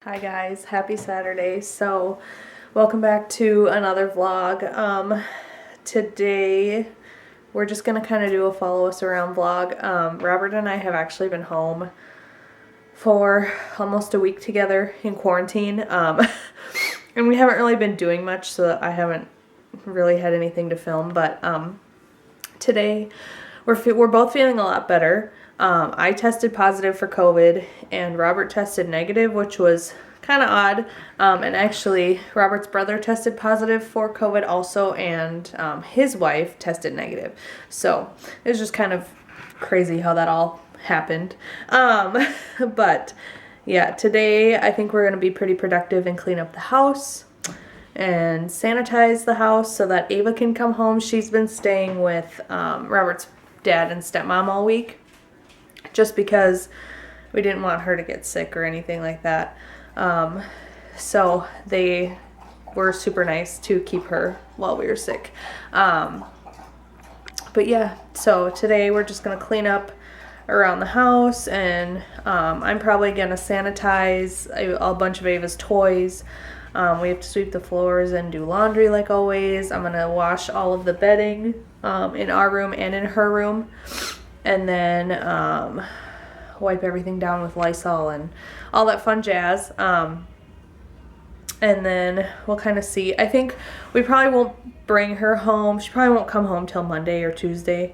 Hi guys, happy Saturday. So welcome back to another vlog. Today we're just gonna kind of do a follow us around vlog. Robert and I have actually been home for almost a week together in quarantine, and we haven't really been doing much, so I haven't really had anything to film. But today we're both feeling a lot better. I tested positive for COVID and Robert tested negative, which was kind of odd. And actually, Robert's brother tested positive for COVID also, and his wife tested negative. So it was just kind of crazy how that all happened. But yeah, today I think we're going to be pretty productive and clean up the house and sanitize the house so that Ava can come home. She's been staying with Robert's dad and stepmom all week, just because we didn't want her to get sick or anything like that. So they were super nice to keep her while we were sick. But yeah, so today we're just going to clean up around the house, and I'm probably going to sanitize a bunch of Ava's toys. We have to sweep the floors and do laundry like always. I'm going to wash all of the bedding in our room and in her room. And then wipe everything down with Lysol and all that fun jazz. And then we'll kind of see. I think we probably won't bring her home. She probably won't come home till Monday or Tuesday,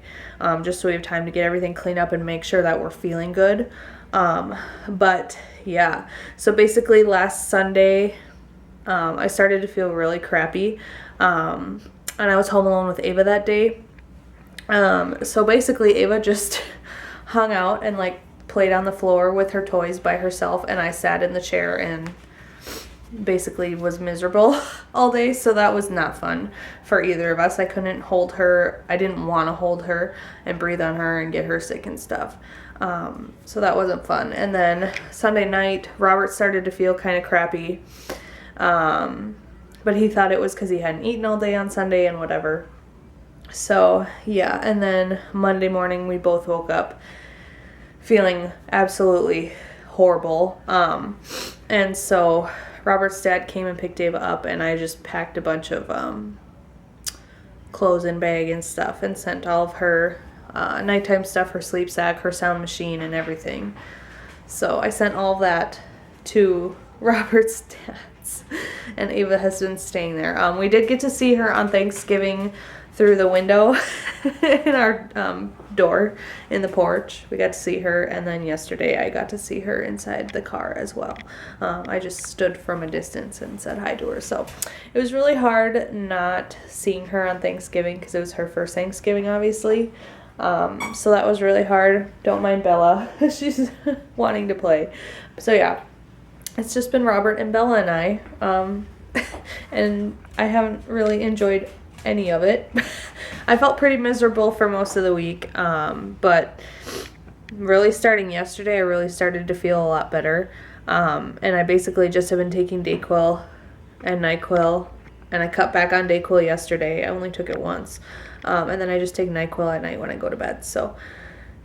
just so we have time to get everything cleaned up and make sure that we're feeling good. But yeah, so basically last Sunday, I started to feel really crappy. And I was home alone with Ava that day. So basically Ava just hung out and like played on the floor with her toys by herself, and I sat in the chair and basically was miserable all day. So that was not fun for either of us. I couldn't hold her. I didn't want to hold her and breathe on her and get her sick and stuff. So that wasn't fun. And then Sunday night, Robert started to feel kind of crappy. But he thought it was because he hadn't eaten all day on Sunday and whatever. So yeah, and then Monday morning we both woke up feeling absolutely horrible. And so Robert's dad came and picked Ava up, and I just packed a bunch of clothes and bag and stuff and sent all of her nighttime stuff, her sleep sack, her sound machine, and everything. So I sent all of that to Robert's dad's, and Ava has been staying there. We did get to see her on Thanksgiving through the window in our door in the porch. We got to see her, and then yesterday I got to see her inside the car as well. I just stood from a distance and said hi to her. So it was really hard not seeing her on Thanksgiving because it was her first Thanksgiving, obviously. So that was really hard. Don't mind Bella. She's wanting to play. So yeah, it's just been Robert and Bella and I. And I haven't really enjoyed any of it. I felt pretty miserable for most of the week, but really starting yesterday I really started to feel a lot better, and I basically just have been taking Dayquil and NyQuil, and I cut back on Dayquil yesterday. I only took it once, and then I just take NyQuil at night when I go to bed. So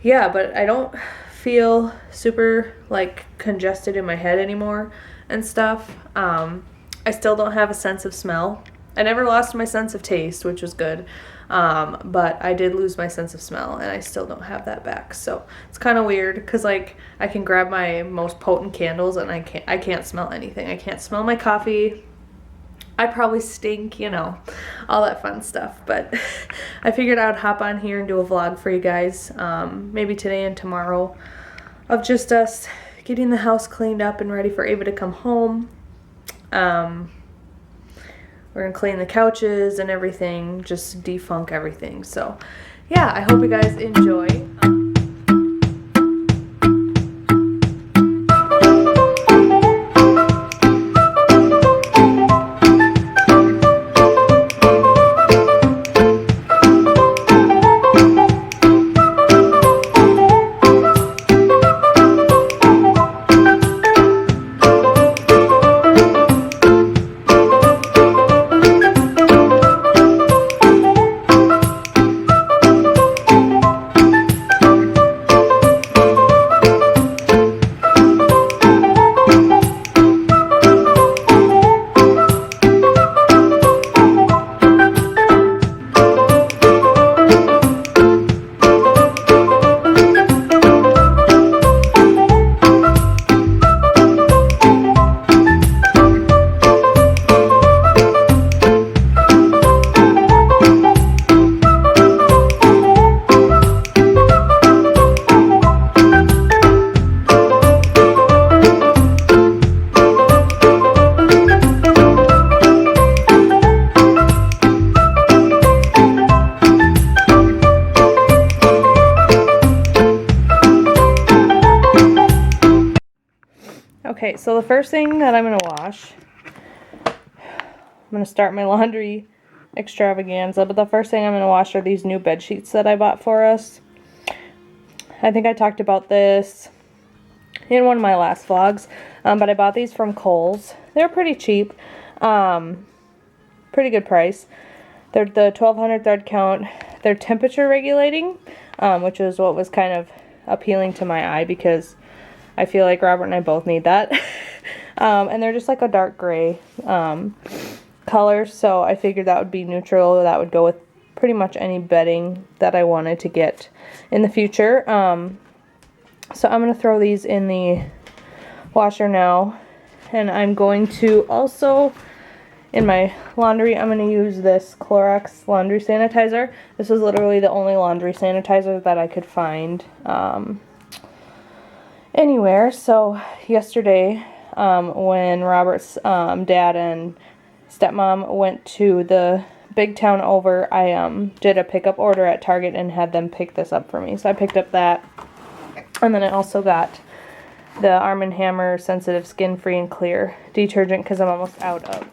yeah, but I don't feel super like congested in my head anymore and stuff. I still don't have a sense of smell. I never lost my sense of taste, which was good, but I did lose my sense of smell, and I still don't have that back. So it's kind of weird because like I can grab my most potent candles and I can't smell anything. I can't smell my coffee. I probably stink, you know, all that fun stuff. But I figured I'd hop on here and do a vlog for you guys, maybe today and tomorrow, of just us getting the house cleaned up and ready for Ava to come home. We're going to clean the couches and everything, just defunk everything. So, yeah, I hope you guys enjoy. Alright, so the first thing that I'm going to wash, I'm going to start my laundry extravaganza, but the first thing I'm going to wash are these new bed sheets that I bought for us. I think I talked about this in one of my last vlogs, but I bought these from Kohl's. They're pretty cheap, pretty good price. They're the 1200 thread count. They're temperature regulating, which is what was kind of appealing to my eye because I feel like Robert and I both need that. And they're just like a dark gray color, so I figured that would be neutral. That would go with pretty much any bedding that I wanted to get in the future. So I'm going to throw these in the washer now, and I'm going to also, in my laundry, I'm going to use this Clorox laundry sanitizer. This was literally the only laundry sanitizer that I could find anywhere. So yesterday, when Robert's dad and stepmom went to the big town over, I did a pickup order at Target and had them pick this up for me. So I picked up that, and then I also got the Arm & Hammer Sensitive Skin Free and Clear detergent because I'm almost out of.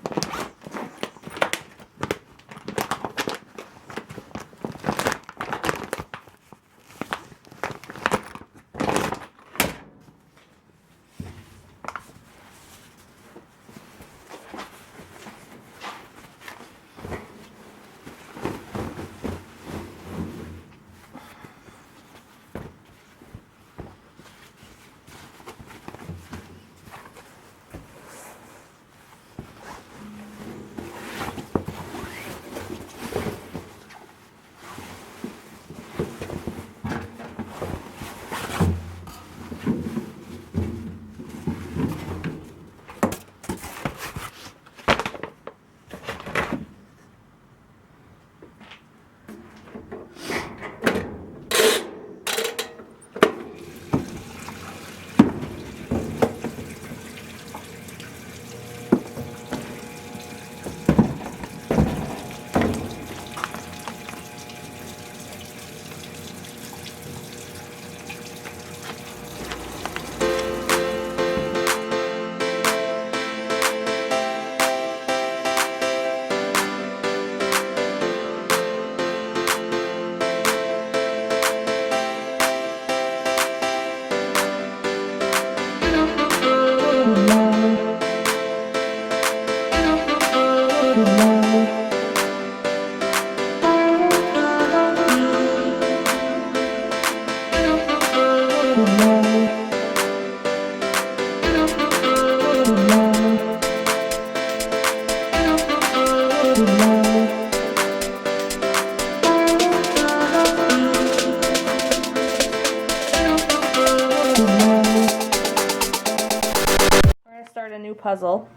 Puzzle.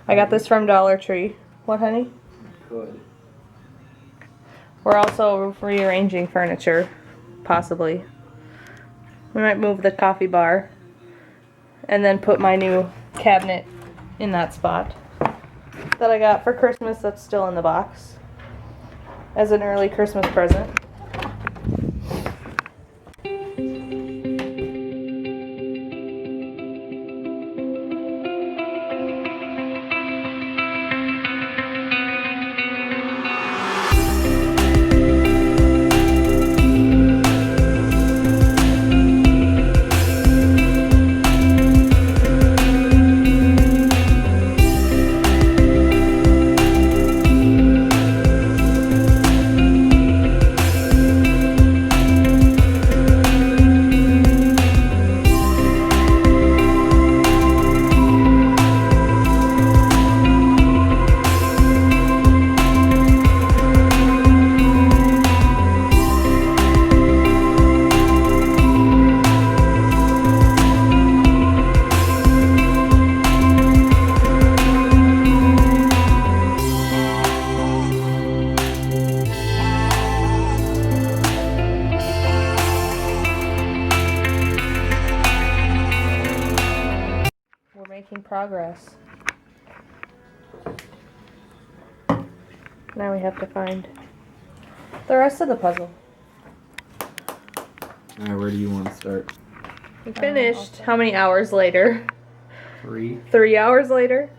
I got this from Dollar Tree. What, honey? Good. We're also rearranging furniture, possibly. We might move the coffee bar and then put my new cabinet in that spot that I got for Christmas that's still in the box as an early Christmas present. Making progress. Now we have to find the rest of the puzzle. Alright, where do you want to start? We finished. How many hours later? 3 hours later.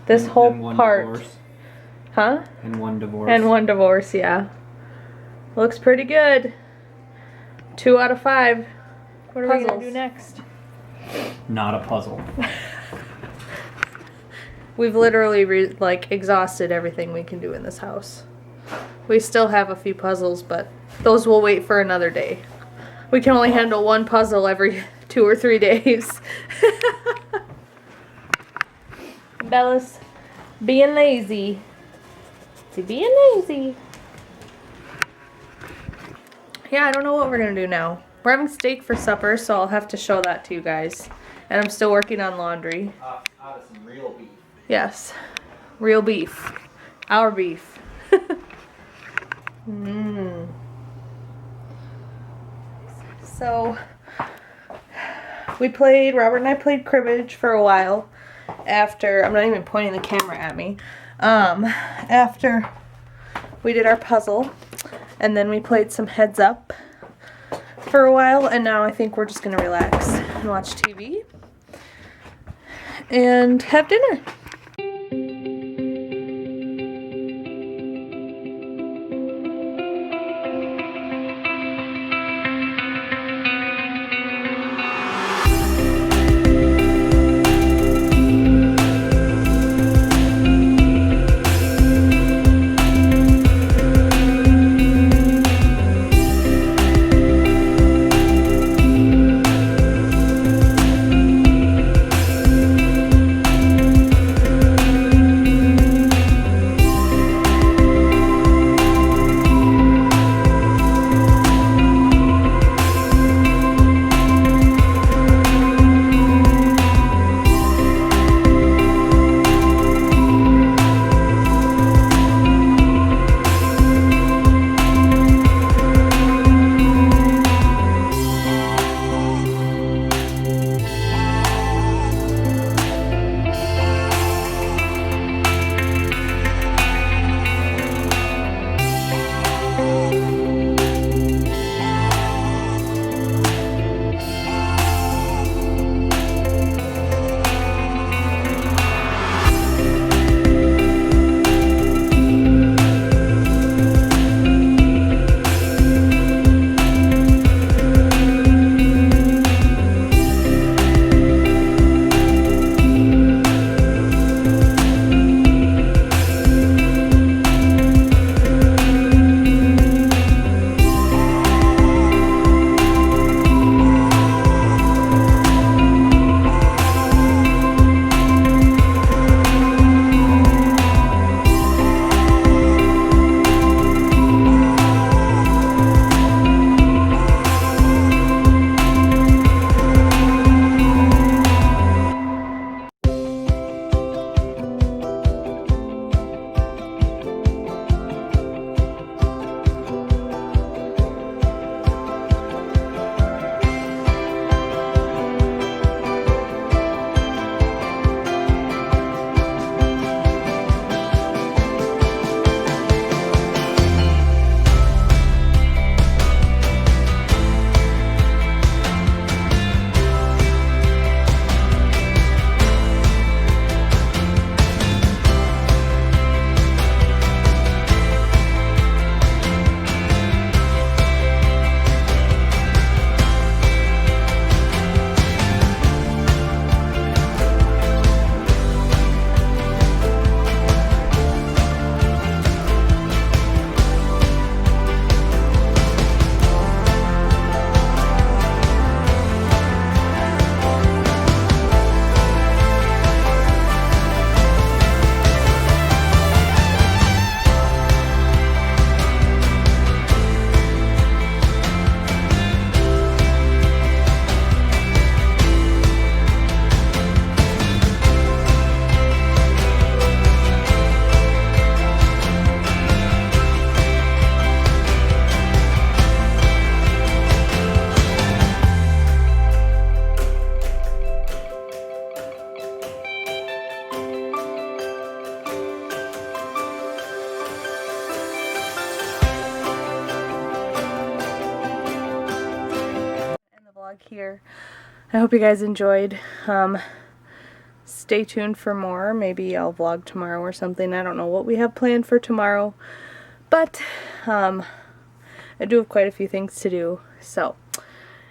This whole and one part. Divorce. Huh? And 1 divorce. And 1 divorce, yeah. Looks pretty good. 2 out of 5. What are we gonna do next? Not a puzzle. We've literally exhausted everything we can do in this house. We still have a few puzzles, but those will wait for another day. We can only handle 1 puzzle every 2 or 3 days. Bella's being lazy. She's being lazy. Yeah, I don't know what we're gonna do now. We're having steak for supper, so I'll have to show that to you guys. And I'm still working on laundry. Out of some real beef. Yes, real beef. Our beef. So, Robert and I played cribbage for a while after, I'm not even pointing the camera at me, after we did our puzzle, and then we played some heads up for a while, and now I think we're just going to relax and watch TV and have dinner. Here. I hope you guys enjoyed. stay tuned for more. Maybe I'll vlog tomorrow or something. I don't know what we have planned for tomorrow. But I do have quite a few things to do. So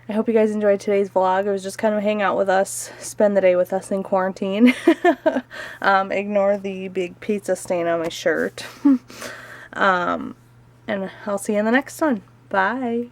I hope you guys enjoyed today's vlog. It was just kind of hang out with us, spend the day with us in quarantine. Ignore the big pizza stain on my shirt. And I'll see you in the next one. Bye.